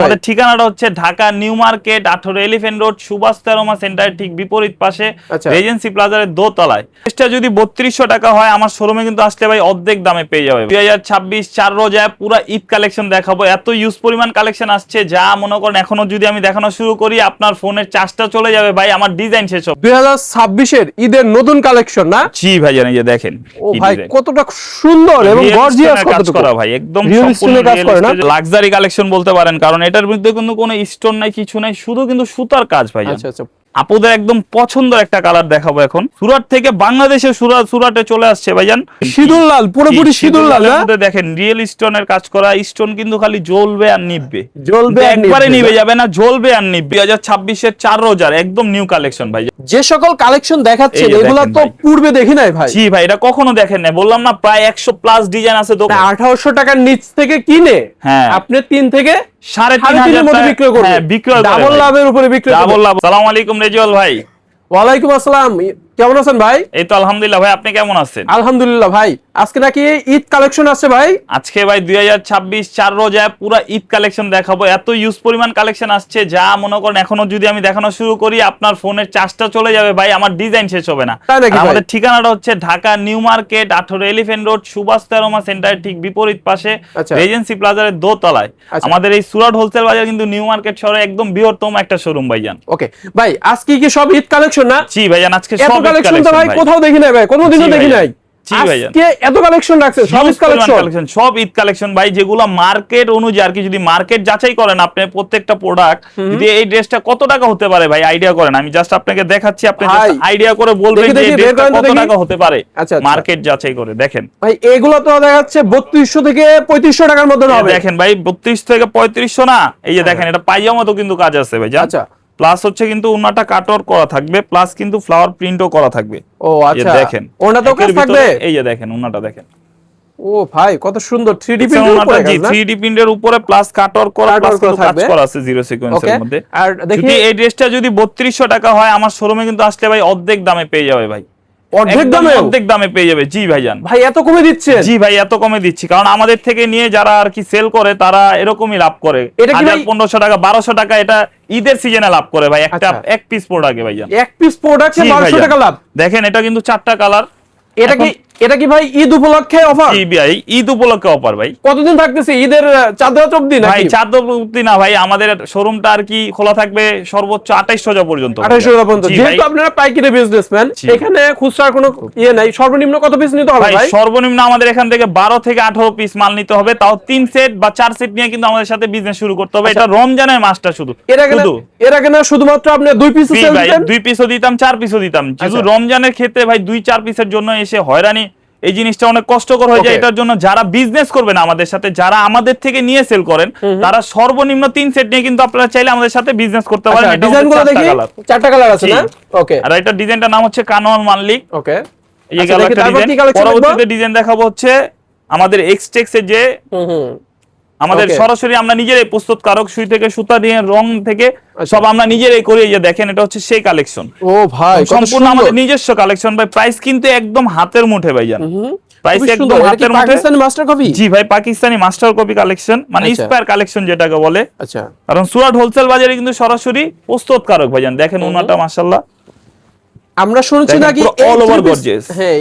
আমাদের ঠিকানাটা হচ্ছে Dhaka new market 18 elephant road Subhash তেরোমা সেন্টারের ঠিক বিপরীত পাশে রেজেন্সি প্লাজার দোতলায়। এটা যদি 3200 টাকা হয় আমার শোরুমে কিন্তু আসলে ভাই অর্ধেক দামে পেয়ে যাবে। 2026 4 রোজায় পুরো ঈদ কালেকশন দেখাবো, এত ইউজ পরিমাণ কালেকশন আসছে যা মনে করেন এখনো যদি আমি দেখানো শুরু করি আপনার ফোনের চার্জটা চলে যাবে ভাই, আমার ডিজাইন শেষ হবে। 2026 এর ঈদের নতুন কালেকশন না? জি ভাইজান, এই যে দেখেন ও ভাই কতটা সুন্দর এবং গর্জিয়াস কাজ করা ভাই, একদম সম্পূর্ণ লাক্সারি কালেকশন বলতে পারেন, কারণ এটার মধ্যে কিন্তু কোনো স্টোন নাই কিছু নাই, শুধু কিন্তু সুতার কাজ ভাই। আচ্ছা আপুদের একদম পছন্দের একটা কালার দেখাবো এখন। সুরাট থেকে বাংলাদেশে সুরাটে চলে আসছে ভাইজান সিঁদুর লাল, পুরোপুরি সিঁদুর লাল। দেখেন রিয়েল স্টোনের কাজ করা, স্টোন কিন্তু খালি জ্বলবে আর নিভবে, জ্বলবে একবারে নিভে যাবে না, জ্বলবে আর নিভবে। 2026 এর 4 রোজার একদম নিউ কালেকশন ভাই। যে সকল কালেকশন দেখাচ্ছেন এগুলা তো পূর্বে দেখি নাই ভাই। জি ভাই, এটা কখনো দেখেন নাই, বললাম না প্রায় 100 প্লাস ডিজাইন আছে। তো 1800 টাকার নিচ থেকে কিনে আপনি 3 থেকে 3.5 মধ্যে বিক্রি করবেন, ডাবল লাভের উপরে বিক্রি করবেন। ডাবল লাভ। আসসালামু আলাইকুম রেজওয়াল ভাই। ওয়ালাইকুম আসসালাম, কেমন আছেন ভাই? এই তো আলহামদুলিল্লাহ ভাই, আপনি কেমন আছেন? আলহামদুলিল্লাহ ভাই। আজকে নাকি ঈদ কালেকশন আছে ভাই? আজকে ভাই 2026 4 রোজায় পুরো ঈদ কালেকশন দেখাবো, এত ইউজ পরিমাণ কালেকশন আসছে যা মনে করেন এখনো যদি আমি দেখানো শুরু করি আপনার ফোনের চার্জটা চলে যাবে ভাই, আমার ডিজাইন শেষ হবে না। আমাদের ঠিকানাটা হচ্ছে Dhaka new market 18 elephant road Subhash তেরোমা সেন্টারের ঠিক বিপরীত পাশে রেজেন্সি প্লাজারের দোতলায়। আমাদের এই সুরাট হোলসেল বাজার কিন্তু নিউ মার্কেট শহরে একদম বৃহত্তম একটা শোরুম ভাইজান। ওকে ভাই, আজকে কি সব ঈদ কালেকশন না? জি ভাইজান, আজকে সব ঈদ কালেকশন তো ভাই কোথাও দেখি নাই ভাই, কোনোদিনও দেখি নাই। আজকে এত কালেকশন রাখছেন, সব ঈদ কালেকশন, সব ঈদ কালেকশন ভাই, যেগুলো মার্কেট অনুযায়ী আর কি। যদি মার্কেট যাচাই করেন আপনি প্রত্যেকটা প্রোডাক্ট, যদি এই ড্রেসটা কত টাকা হতে পারে ভাই আইডিয়া করেন, আমি জাস্ট আপনাকে দেখাচ্ছি, আপনি জাস্ট আইডিয়া করে বলবেন যে এই ড্রেসটা কত টাকা হতে পারে মার্কেট যাচাই করে। দেখেন ভাই এগুলো তো দেখাচ্ছে 3200 থেকে 3500 টাকার মধ্যে হবে। দেখেন ভাই 32 থেকে 3500 না, এই যে দেখেন এটা পায়জামা তো কিন্তু কাজ আছে ভাই। আচ্ছা, প্লাস হচ্ছে কিন্তু ওনাটা কাটওয়ার্ক করা থাকবে, প্লাস কিন্তু ফ্লাওয়ার প্রিন্টও করা থাকবে। ও আচ্ছা, দেখেন ওনাটাও কাজ থাকবে। এই যে দেখেন ওনাটা দেখেন, ও ভাই কত সুন্দর 3D প্রিন্টের উপরে কাজ না? 3D প্রিন্টের উপরে প্লাস কাটওয়ার্ক করা, প্লাস কাজ করা আছে জিরো সিকোয়েন্সের মধ্যে। আর দেখি এই ড্রেসটা যদি 3200 টাকা হয় আমার শোরুমে কিন্তু আসলে ভাই অর্ধেক দামে পেয়ে যাবে ভাই। অর্ধেক দামে পেয়ে যাবে। জি ভাইজান, ভাই এত কমে দিচ্ছে? জি ভাই এত কমে দিচ্ছি, কারণ আমাদের থেকে নিয়ে যারা আর কি সেল করে তারা এরকমই লাভ করে। 1500 টাকা 1200 টাকা এটা ঈদের সিজনে লাভ করে ভাই, একটা এক পিস প্রোডাক্টে ভাইজান, এক পিস প্রোডাক্টে 1200 টাকা লাভ। দেখেন এটা কিন্তু 4টা কালার। এটা কি ভাই ঈদ উপলক্ষে অফার? জি ভাই, ঈদ উপলক্ষে অফার ভাই। কতদিন থাকতেছে? ঈদের চাঁদ রাত অবধি নাকি? ভাই চাঁদ অবধি না ভাই, আমাদের শোরুমটা আর কি খোলা থাকবে সর্বোচ্চ 28 রোজা পর্যন্ত। 28 রোজা পর্যন্ত। যেহেতু আপনারা পাইকারি বিজনেসম্যান, এখানে খুচরার কোনো ইয়ে নাই, সর্বনিম্ন কত পিস নিতে হবে ভাই? সর্বনিম্ন আমাদের এখান থেকে 12 থেকে 18 পিস মাল নিতে হবে, তাও 3 সেট বা 4 সেট নিয়ে কিন্তু আমাদের সাথে বিজনেস শুরু করতে হবে। এটা রমজানের মাসটা শুধু। এর আগে না শুধুমাত্র আপনি 2 পিস সেল দিতেন? 2 পিসও দিতাম, 4 পিসও দিতাম। শুধু রমজানের ক্ষেত্রে ভাই 2-4 পিসের জন্য এসে হয়রানি, এই জিনিসটা অনেক কষ্টকর হয়ে যায়। এটার জন্য যারা বিজনেস করবেন আমাদের সাথে, যারা আমাদের থেকে নিয়ে সেল করেন, তারা সর্বনিম্ন 3 সেট নিয়ে কিন্তু আপনারা চাইলে আমাদের সাথে বিজনেস করতে পারেন। এটা ডিজাইনগুলো দেখি, 4টা কালার আছে না? ওকে। আর এটা ডিজাইনটার নাম হচ্ছে কানোয়ার মানলিক। ওকে, এই কালারটা ডিজাইন। পরবর্তীতে ডিজাইন দেখাবো হচ্ছে আমাদের এক্সটেক্স এর যে আমাদের সরাসরি আমরা নিজেরাই প্রস্তুতকারক, সুই থেকে সুতা দিয়ে রং থেকে সব আমরা নিজেরাই করি। এই যে দেখেন এটা হচ্ছে সেই কালেকশন। ও ভাই সম্পূর্ণ আমাদের নিজস্ব কালেকশন ভাই। প্রাইস কিন্তু একদম হাতের মুঠে ভাইজান, প্রাইস একদম হাতের মুঠে। Pakistani master copy? জি ভাই, পাকিস্তানি মাস্টার কপি কালেকশন, মানে ইন্সপায়ার কালেকশন যেটাকে বলে। আচ্ছা, কারণ সুরাট হোলসেল বাজারে কিন্তু সরাসরি প্রস্তুতকারক ভাইজান। দেখেন ওনাটা মাশাআল্লাহ আমরা শুনছি নাকি অল ওভার গর্জিয়াস। হ্যাঁ,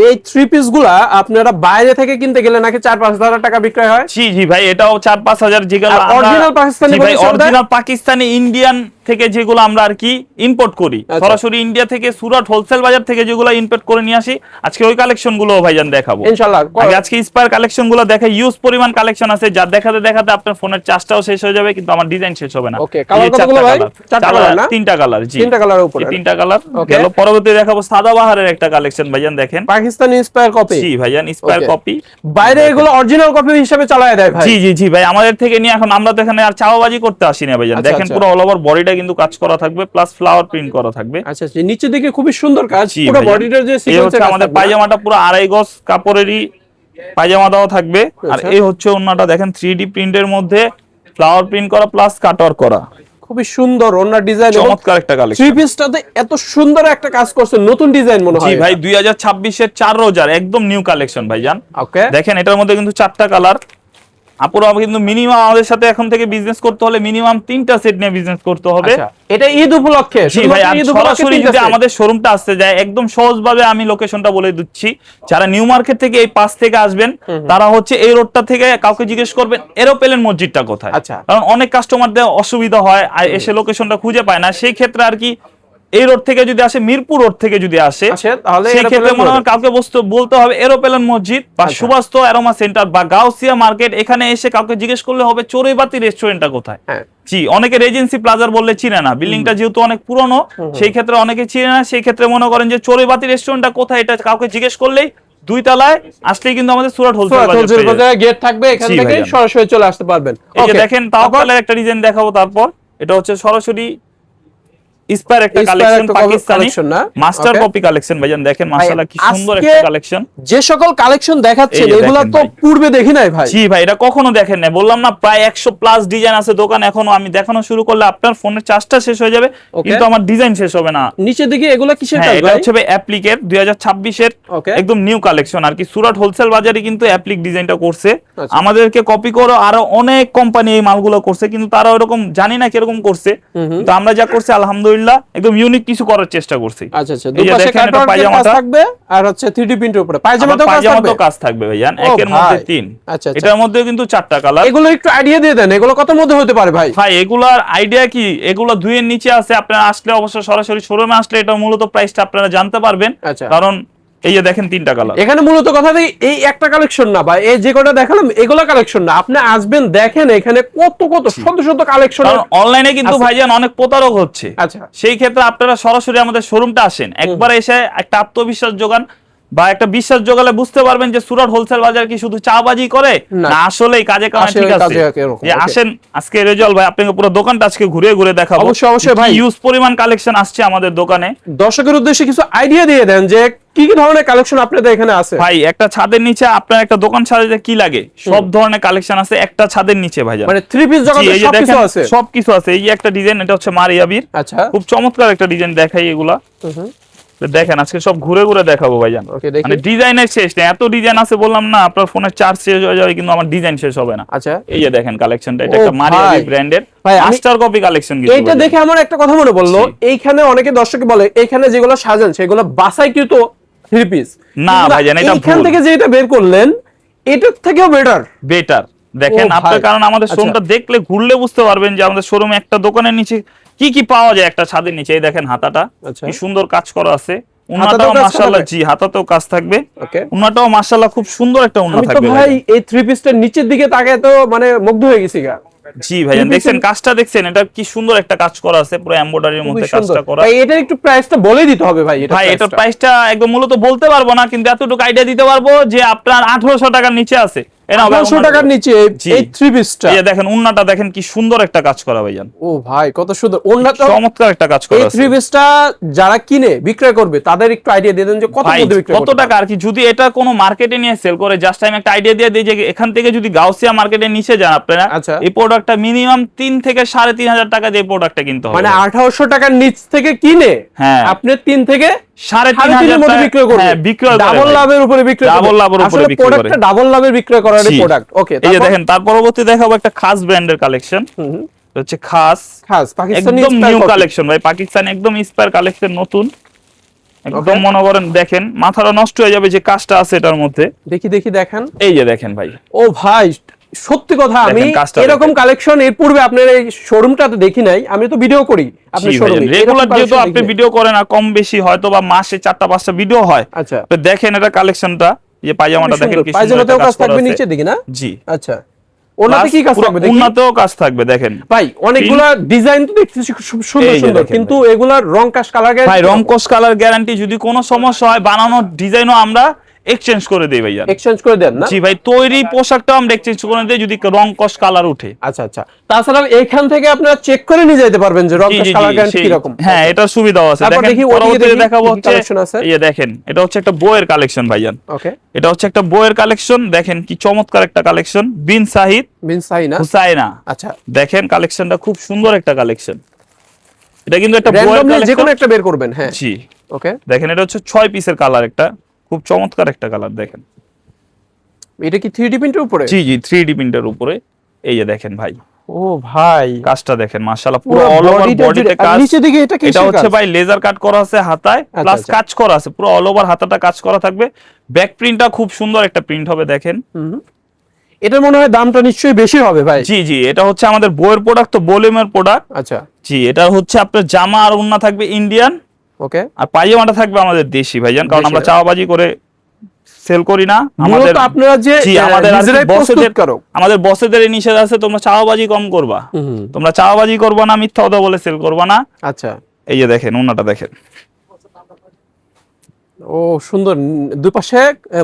এই 3 পিস গুলা আপনারা বাইরে থেকে কিনতে গেলে নাকি 4-5 হাজার টাকা বিক্রয় হয়। জি জি ভাই, এটাও 4-5 হাজার। যেগুলো original Pakistani, original Pakistani Indian থেকে যেগুলো আমরা আর কি ইম্পোর্ট করি, সরাসরি ইন্ডিয়া থেকে সুরাট হোলসেল বাজার থেকে যেগুলো ইম্পোর্ট করে নিয়ে আসি, আজকে ওই কালেকশন গুলো ভাইজান দেখাবো ইনশাআল্লাহ। আজকে ইন্সপায়ার কালেকশন গুলো দেখে ইউজ পরিমাণ কালেকশন আছে, যা দেখাতে দেখাতে আপনার ফোনের চার্জটাও শেষ হয়ে যাবে, কিন্তু আমার ডিজাইন শেষ হবে না। ওকে, কালার কতগুলো ভাই? 4টা কালার না? 3টা কালার। জি, 3টা কালার উপরে, 3টা কালার গেল। পরবর্তী দেখাবো সাদাবাহারের একটা কালেকশন ভাইজান। দেখেন পাকিস্তানি ইন্সপায়ার কপি। জি ভাইজান, ইন্সপায়ার কপি। বাইরে এগুলো অরিজিনাল কপি হিসেবে চালায় দেয় ভাই। জি জি জি ভাই, আমাদের থেকে নিয়ে এখন আমরা তো এখানে আর চাওয়াবাজি করতে আসি না ভাইজান। দেখেন পুরো অল ওভার বডিটা কিন্তু কাজ করা থাকবে, প্লাস ফ্লাওয়ার প্রিন্ট করা থাকবে। আচ্ছা, নিচে দিকে খুবই সুন্দর কাজ, পুরো বডিটার যে সিকোয়েন্স আছে। আমাদের পায়জামাটা পুরো 2.5 গজ কাপড়েরই পায়জামা দাও থাকবে। আর এই হচ্ছে ওন্নাটা, দেখেন 3D প্রিন্টের মধ্যে ফ্লাওয়ার প্রিন্ট করা প্লাস কাটওয়ার্ক করা, খুবই সুন্দর ওন্নার ডিজাইন, চমৎকার একটা কালেকশন। 3 পিসটাতে এত সুন্দর একটা কাজ করছে, নতুন ডিজাইন মনে হয়। জি ভাই, 2026 এর 4 রোজার একদম নিউ কালেকশন ভাইজান। ওকে, দেখেন এটার মধ্যে কিন্তু 4টা কালার। আপুরা কিন্তু মিনিমাম আমাদের সাথে এখন থেকে বিজনেস করতে হলে মিনিমাম 3টা সেট নিয়ে বিজনেস করতে হবে। এটা ঈদ উপলক্ষে। জি ভাই, সরাসরি যদি আমাদের শোরুমটা আসতে যায় একদম সহজভাবে আমি লোকেশনটা বলে দিচ্ছি। যারা নিউ মার্কেট থেকে এই পাশ থেকে আসবেন তারা হচ্ছে এই রোডটা থেকে কাউকে জিজ্ঞেস করবেন এরোপ্লেন মসজিদটা কোথায়, কারণ অনেক কাস্টমারদের অসুবিধা হয় এসে লোকেশনটা খুঁজে পায় না। সেই ক্ষেত্রে আর কি এই রোড থেকে যদি আসে, মিরপুর রোড থেকে যদি আসে, তাহলে সেই ক্ষেত্রে মনে হয় কাউকে বলতে হবে এরোপ্লেন মসজিদ বা সুবাস্ত অ্যারোমা সেন্টার বা গাউসিয়া মার্কেট। এখানে এসে কাউকে জিজ্ঞেস করলে হবে চড়ুইবাতি রেস্টুরেন্টটা কোথায়। জি, অনেকে রেজেন্সি প্লাজার বললে চিনে না, বিল্ডিংটা যেহেতু অনেক পুরনো সেই ক্ষেত্রে অনেকে চিনে না। সেই ক্ষেত্রে মনে করেন যে চড়ুইবাতি রেস্টুরেন্টটা কোথায় এটা কাউকে জিজ্ঞেস করলেই 2 তলায় আসলেই কিন্তু আমাদের সুরাট হোলসেল বাজার গেট থাকবে, এখান থেকে সরাসরি চলে আসতে পারবেন। এই যে দেখেন তাওয়াক্কালের একটা ডিজাইন দেখাবো। তারপর এটা হচ্ছে সরাসরি ইসপার একটা collection, Pakistani master copy collection ভাইজান। দেখেন মাশাআল্লাহ কি সুন্দর একটা কালেকশন। যে সকল কালেকশন দেখাচ্ছেন এগুলা তো পূর্বে দেখি নাই ভাই। জি ভাই, এটা কখনো দেখেন না। বললাম না প্রায় 100 প্লাস ডিজাইন আছে দোকানে। এখনো আমি দেখানো শুরু করলে আপনার ফোনের চার্জটা শেষ হয়ে যাবে, কিন্তু আমার ডিজাইন শেষ হবে না। নিচের দিকে এগুলা কিসের কাজ ভাই? এটা হচ্ছে অ্যাপ্লিকের 2026 এর একদম নিউ কালেকশন আর কি। সুরাট হোলসেল বাজারে কিন্তু অ্যাপ্লিক ডিজাইনটা করছে। আমাদেরকে কপি করে আরো অনেক কোম্পানি এই মালগুলো করছে, কিন্তু তারা এরকম জানি না কিরকম করছে। তো আমরা যা করছি আলহামদুলিল্লাহ একদম ইউনিক কিছু করার চেষ্টা করছি। আচ্ছা আচ্ছা, দুই পাশে কাটওয়ার্কের কাজ থাকবে আর হচ্ছে 3D প্রিন্টের উপরে পায়জামাতেও কাজ থাকবে ভাইজান। একের মধ্যে 3। আচ্ছা, এটার মধ্যে কিন্তু 4টা কালার। এগুলো একটু আইডিয়া দিয়ে দেন, এগুলো কত মধ্যে হতে পারে ভাই? ভাই এগুলার আইডিয়া কি, এগুলো 2 এর নিচে আছে। আপনারা আসলে অবশ্যই সরাসরি শোরুমে আসলে এটা মূলত প্রাইসটা আপনারা জানতে পারবেন। কারণ এই যে দেখেন 3টা কালার। এখানে মূলত কথা নেই, এই একটা কালেকশন না ভাই, এই যে কটা দেখালাম এগুলা কালেকশন না। আপনি আসবেন দেখেন এখানে কত কত শত শত কালেকশন। কারণ অনলাইনে কিন্তু ভাইজান অনেক প্রতারক হচ্ছে। আচ্ছা, সেই ক্ষেত্রে আপনারা সরাসরি আমাদের শোরুমটা আসেন, একবার এসে একটা আত্মবিশ্বাস যোগান বা একটা বিশ্বাস যোগালে বুঝতে পারবেন যে সুরাট হোলসেল বাজার কি শুধু চাবাজি করে না আসলেই কাজে কামে ঠিক আছে। যে আসেন আজকে রেজাল্ট ভাই আপনাকে পুরো দোকানটা আজকে ঘুরে ঘুরে দেখাবো। অবশ্যই ভাই, ইউজ পরিমাণ কালেকশন আসছে আমাদের দোকানে। দর্শকের উদ্দেশ্যে কিছু আইডিয়া দিয়ে দেন যে কি কি ধরনের কালেকশন আপনাদের এখানে আছে। ভাই একটা ছাদের নিচে আপনার একটা দোকান সাজাতে কি লাগে সব ধরনের কালেকশন আছে একটা ছাদের নিচে ভাইজান। মানে 3 পিস জগতে সবকিছু আছে, সবকিছু আছে। এই একটা ডিজাইন, এটা হচ্ছে মারিয়াবির। আচ্ছা, খুব চমৎকার একটা ডিজাইন দেখাই এগুলা। দেখেন আজকে সব ঘুরে ঘুরে দেখাবো ভাইজান। মানে ডিজাইনের শেষ নেই, এত ডিজাইন আছে বললাম না। আপনার ফোনের চার্জ শেষ হয়ে যাবে কিন্তু আমার ডিজাইন শেষ হবে না। আচ্ছা, এই যে দেখেন কালেকশনটা, এটা একটা মারিয়াবি ব্র্যান্ডের মাস্টার কপি কালেকশন। এইটা দেখে আমার একটা কথা মনে পড়লো, এইখানে অনেকে দর্শক বলে এইখানে যেগুলো সাজান সেগুলো বাছাইকৃত 3 পিস। না ভাইজান, এটা ভুল। এখান থেকে যেটা বের করলেন এটার থেকেও বেটার। দেখেন আপনার, কারণ আমাদের শোরুমটা দেখলে ঘুরলে বুঝতে পারবেন যে আমাদের শোরুমে একটা দোকানের নিচে কি কি পাওয়া যায় একটা ছাদের নিচে। এই দেখেন হাতাটা কি সুন্দর কাজ করা আছে, উন্নাটাও মাশাআল্লাহ। জি, হাতাতেও কাজ থাকবে, উন্নাটাও মাশাআল্লাহ খুব সুন্দর একটা উন্না থাকবে ভাই। এই 3 পিসটার নিচের দিকে তাকায় তো মানে মুগ্ধ হয়ে গেছি গা। জি ভাইজান, দেখছেন কাজটা, দেখছেন এটা কি সুন্দর একটা কাজ করা আছে, পুরো এমব্রয়ডারির মধ্যে কাজটা করা। ভাই এটার একটু প্রাইসটা বলে দিতে হবে ভাই। ভাই এটার প্রাইসটা একদম মূলত বলতে পারবো না, কিন্তু এতটুকু আইডিয়া দিতে পারবো যে আপনার 1800 টাকার নিচে আছে। 1800 টাকার নিচে এই 3 পিসটা। এই দেখেন উন্নাটা দেখেন কি সুন্দর একটা কাজ করা ভাইজান। ও ভাই কত সুন্দর উন্নাটা, চমৎকার একটা কাজ করা আছে। এই 3 পিসটা যারা কিনে বিক্রয় করবে তাদের একটু আইডিয়া দিয়ে দেন যে কত মধ্যে বিক্রয় করবে, কত টাকা আর কি। যদি এটা কোনো মার্কেটে নিয়ে সেল করে, জাস্ট আমি একটা আইডিয়া দিয়ে দিই যে এখান থেকে যদি গাউসিয়া মার্কেটের নিচে যান আপনারা, এই প্রোডাক্টটা মিনিমাম 3 থেকে 3500 টাকা দিয়ে প্রোডাক্টটা কিনতে হবে। মানে 1800 টাকার নিচ থেকে কিনে আপনি 3 থেকে 3500 মধ্যে বিক্রয় করবেন। হ্যাঁ, বিক্রয় করে ডাবল লাভের উপরে বিক্রয় করে, ডাবল লাভের উপরে বিক্রয় করে। প্রোডাক্টটা ডাবল লাভের বিক্রয় করার প্রোডাক্ট। ওকে, এই যে দেখেন তার পরবর্তী দেখাবো একটা খাস ব্র্যান্ডের কালেকশন। হচ্ছে খাস পাকিস্তানি একদম নিউ কালেকশন ভাই। পাকিস্তানি একদম ইন্সপায়ার কালেকশন, নতুন একদম। মনে করেন দেখেন মাথাটা নষ্ট হয়ে যাবে যে কাজটা আছে এটার মধ্যে। দেখি দেখেন, এই যে দেখেন ভাই। ও ভাই সত্যি কথা, আমি এরকম কালেকশন এর পূর্বে আপনার এই শোরুমটাতে দেখি নাই। আমি তো ভিডিও করি আপনার শোরুমে, রেগুলার যেহেতু আপনি ভিডিও করেন আর কম বেশি হয়তো বা মাসে 4টা-5টা ভিডিও হয়। আচ্ছা, তো দেখেন এটা কালেকশনটা, এই পায়জামাটা দেখেন কি সুন্দর। পায়জামাতেও কাজ থাকবে নিচের দিকে না? জি। আচ্ছা, ওনাতে কি কাজ থাকবে? দেখি ওনাতেও কাজ থাকবে দেখেন ভাই। অনেকগুলা ডিজাইন তো দেখতেছি খুব সুন্দর সুন্দর, কিন্তু এগুলার রং কাজ কালার গ্যারান্টি ভাই, রং কস কালার গ্যারান্টি। যদি কোনো সমস্যা হয় বানানোর ডিজাইনও আমরা এক্সচেঞ্জ করে দেই ভাইয়া। এক্সচেঞ্জ করে দেন না? জি ভাই, তৈরি পোশাকটাও আমরা এক্সচেঞ্জ করে দেই যদি রং কস কালার উঠে। আচ্ছা আচ্ছা, তাছাড়া এইখান থেকে আপনারা চেক করে নিয়ে যেতে পারবেন যে রং কস কালার গ্যারান্টি কি রকম। হ্যাঁ, এটা সুবিধাও আছে। দেখেন পরবর্তীতে দেখাবো হচ্ছে এই যে দেখেন এটা হচ্ছে একটা বইয়ের কালেকশন ভাইজান। ওকে, এটা হচ্ছে একটা বইয়ের কালেকশন। দেখেন কি চমৎকার একটা কালেকশন, বিন সাহিনা হুসাইনা। আচ্ছা, দেখেন কালেকশনটা খুব সুন্দর একটা কালেকশন। এটা কিন্তু একটা বইয়ের কালেকশন, যে কোনো একটা বের করবেন। হ্যাঁ, জি। ওকে, দেখেন এটা হচ্ছে 6 পিসের কালার, একটা খুব চমৎকার একটা কালার। দেখেন এটা কি 3D প্রিন্টের উপরে? জি জি 3D প্রিন্টের উপরে। এই যে দেখেন ভাই, ও ভাই কাজটা দেখেন মাশাআল্লাহ, পুরো অল ওভার বডিতে কাজ। নিচে দিকে এটা কি? এটা হচ্ছে ভাই লেজার কাট করা আছে হাতায়, প্লাস কাজ করা আছে, পুরো অল ওভার হাতাটা কাজ করা থাকবে। ব্যাক প্রিন্টটা খুব সুন্দর একটা প্রিন্ট হবে দেখেন। এটার মনে হয় দামটা নিশ্চয়ই বেশি হবে ভাই। জি জি, এটা হচ্ছে আমাদের বইয়ের প্রোডাক্ট, তো ভলিউমের প্রোডাক্ট। আচ্ছা জি, এটা হচ্ছে আপনার জামা আর ওন্না থাকবে ইন্ডিয়ান, ওকে, আর পায়জামাটা থাকবে আমাদের দেশি ভাইজান, কারণ আমরা চাওয়াবাজি করে সেল করি না। আমাদের আপনারা যে আমাদের বসেদের নিষেধ আছে, তোমরা চাওয়াবাজি কম করবা, তোমরা চাওয়াবাজি করবা না, মিথ্যা কথা বলে সেল করবা না। আচ্ছা, এই যে দেখেন ওন্নাটা দেখেন, ও সুন্দর, দুই পাশে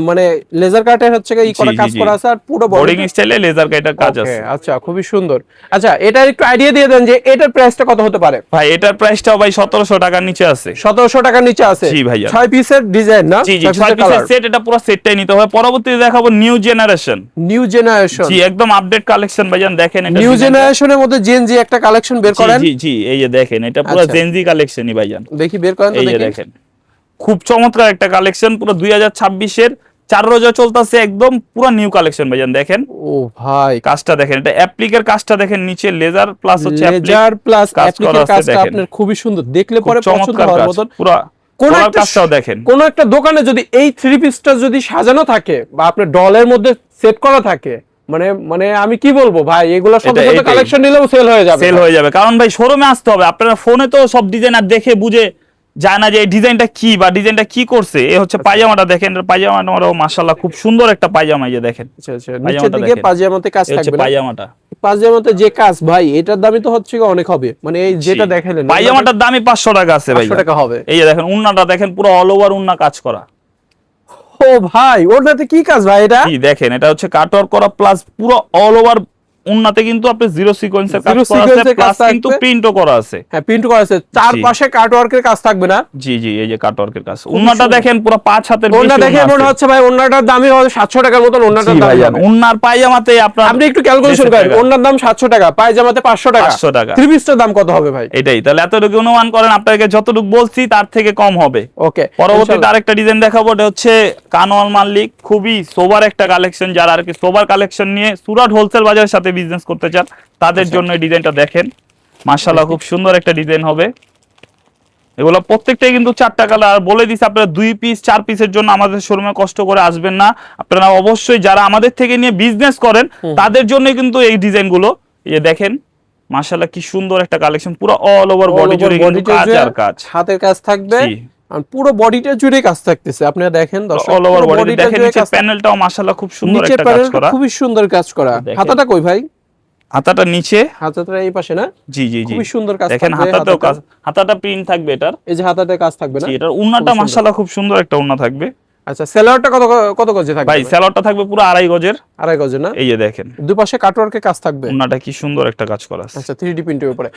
মানে লেজার কাটের হচ্ছে এই করা কাজ করা আছে, আর পুরো বোর্ডিং স্টাইলে লেজার কাটের কাজ আছে। আচ্ছা, খুবই সুন্দর। আচ্ছা, এটার একটু আইডিয়া দিয়ে দেন যে এটার প্রাইসটা কত হতে পারে? ভাই এটার প্রাইসটাও ভাই 1700 টাকার নিচে আছে। 1700 টাকার নিচে আছে? জি ভাইয়া। 6 পিসের ডিজাইন না? জি জি, 6 পিসের সেট, এটা পুরো সেটটাই নিতে হবে। পরবর্তীতে দেখাবো নিউ জেনারেশন। জি, একদম আপডেট কালেকশন ভাইজান, দেখেন এটা নিউ জেনারেশনের মধ্যে জেনজি একটা কালেকশন বের করেন। জি জি, এই যে দেখেন, এটা পুরো জেনজি কালেকশনই ভাইজান। দেখি বের করেন তো, এই যে দেখেন, খুব চমৎকার একটা কালেকশন, পুরো 2026 এর 4 রোজা চলতেছে, একদম পুরো নিউ কালেকশন ভাইজান দেখেন। ও ভাই, কাজটা দেখেন, এটা অ্যাপ্লিকের কাজটা দেখেন, নিচে লেজার প্লাস হচ্ছে লেজার প্লাস অ্যাপ্লিকের কাজটা আপনার খুবই সুন্দর, দেখলে পরে পছন্দ হওয়ার মতন। পুরো কোন একটা কাজটাও দেখেন, কোন একটা দোকানে যদি এই 3 পিসটা যদি সাজানো থাকে বা আপনার ডলের মধ্যে সেট করা থাকে, মানে আমি কি বলবো ভাই, এগুলো সব কালেকশন নিলেও সেল হয়ে যাবে, কারণ ভাই শোরুমে আসতে হবে। আপনারা ফোনে তো সব ডিজাইনার দেখে বুঝে যায় না যে এই ডিজাইনটা কি বা ডিজাইনটা কি করছে। এই হচ্ছে পায়জামাটা দেখেন, পায়জামাটাও মাশাআল্লাহ খুব সুন্দর একটা পায়জামা, এই যে দেখেন। আচ্ছা, নিচের দিকে পায়জামাতে কাজ থাকবে না? পায়জামাতে যে কাজ ভাই, এটার দামই তো হচ্ছে অনেক হবে, মানে এই যেটা দেখালেন পায়জামাটার দামই 500 টাকা আছে ভাই, 500 টাকা হবে। এই যে দেখেন ওন্নাটা দেখেন, পুরো অল ওভার ওন্না কাজ করা। ও ভাই, ওটাতে কি কাজ ভাই? এটা কি দেখেন, এটা হচ্ছে কাটওয়ার্ক করা প্লাস পুরো অল ওভার উন্নাতে কিন্তু আপনি জিরো সিকোয়েন্সের কাজ করা আছে, প্লাস কিন্তু প্রিন্টও করা আছে। হ্যাঁ, প্রিন্ট করা আছে, চারপাশে কাটওয়ার্কের কাজ থাকবে না? জি জি, এই যে কাটওয়ার্কের কাজ। উন্নাটা দেখেন পুরো 5 হাতের বেশি। ওন্না দেখে মনে হচ্ছে ভাই ওন্নাটার দামই হবে 700 টাকার মতন। ওন্নাটার দাম জানেন? উন্নার পায়জামাতে আপনি একটু ক্যালকুলেশন করেন, ওন্নার দাম 700 টাকা, পায়জামাতে 500 টাকা। 500 টাকা। 3 পিসটার দাম কত হবে ভাই? এটাই তাহলে এতটুকু অনুমান করেন, আপনাকে যতটুকু বলছি তার থেকে কম হবে। ওকে, পরবর্তীতে আরেকটা ডিজাইন দেখাবো, এটা হচ্ছে কানওয়াল মাল্লিক, খুবই সোবার একটা কালেকশন। যারা আর কি সোবার কালেকশন নিয়ে সুরাট হোলসেল বাজারের সাথে বিজনেস করতে চান, তাদের জন্য এই ডিজাইনটা দেখেন, মাশাআল্লাহ খুব সুন্দর একটা ডিজাইন হবে। এগুলো প্রত্যেকটাই কিন্তু 4টা কালার। আর বলে দিছি, আপনারা 2 পিস 4 পিসের জন্য আমাদের শোরুমে কষ্ট করে আসবেন না। আপনারা অবশ্যই যারা আমাদের থেকে নিয়ে বিজনেস করেন তাদের জন্য কিন্তু এই ডিজাইনগুলো। এই যে দেখেন মাশাআল্লাহ কি সুন্দর একটা কালেকশন, পুরো অল ওভার বডি জুড়ে কিন্তু কাজ আর কাজ, হাতের কাজ থাকবে, আর পুরো বডিটা জুড়ে কাজ থাকতেছে। আপনারা দেখেন দর্শক, অল ওভার বডি দেখেন, নিচে প্যানেলটাও মাশাআল্লাহ খুব সুন্দর একটা কাজ করা, খুবই সুন্দর কাজ করা। হাতাটা কই ভাই? হাতাটা নিচে, হাতাটা এই পাশে না? জি জি জি, খুবই সুন্দর কাজ দেখেন, হাতাটাও কাজ, হাতাটা প্রিন্ট থাকবে এটার। এই যে হাতাতে কাজ থাকবে না? জি, এটার উন্নাটা মাশাআল্লাহ খুব সুন্দর একটা উন্না থাকবে। আচ্ছা, সেলারটা কত গজে থাকবে ভাই? সেলারটা থাকবে পুরো 2.5 গজের। 2.5 গজে না? এই যে দেখেন দুই পাশে কাটওয়ার্কের কাজ থাকবে। উন্নাটা কি সুন্দর একটা কাজ করা আছে। আচ্ছা, 3D প্রিন্টের উপরে।